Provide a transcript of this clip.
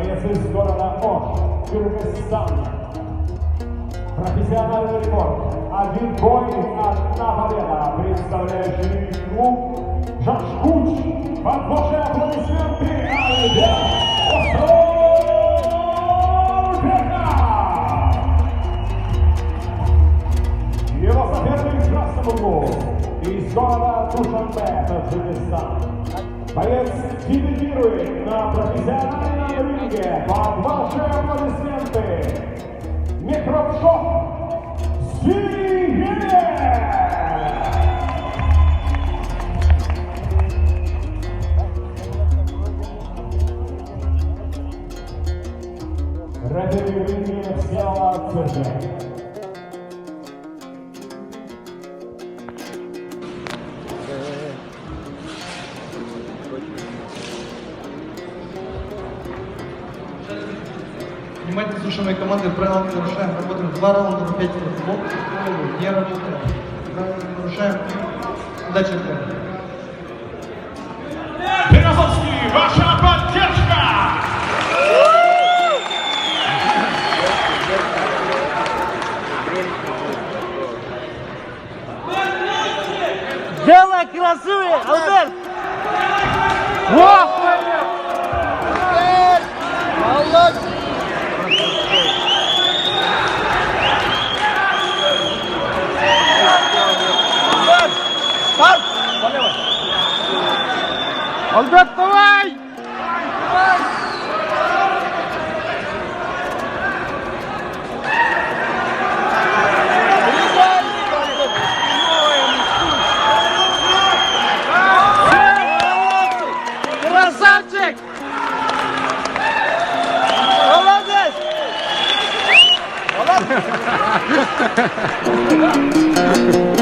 Боец из города Ош, Кыргызстан. Профессиональный рекорд. 1 бой, 1 победа. Представляющий клуб Жашкуч. Под ваши аплодисменты Альберт Островбека. Его соперник в красном углу из города Душанбе, Таджикистан. Боец дебютирует на профессиональном ринге. Под ваши аплодисменты Микропшоп Сиеве! Рефери в ринге Села Цербек. Внимательно слушаем моей команды, правила не нарушаем, работаем 2 раунда по 5 минут, лоб, голову, не работаем, правила не нарушаем, удачи всем. Березовский, ваша поддержка! Делай красивее, Альберт! Во! Молодец! Альберт, давай! Красавчик! Молодец! Молодец!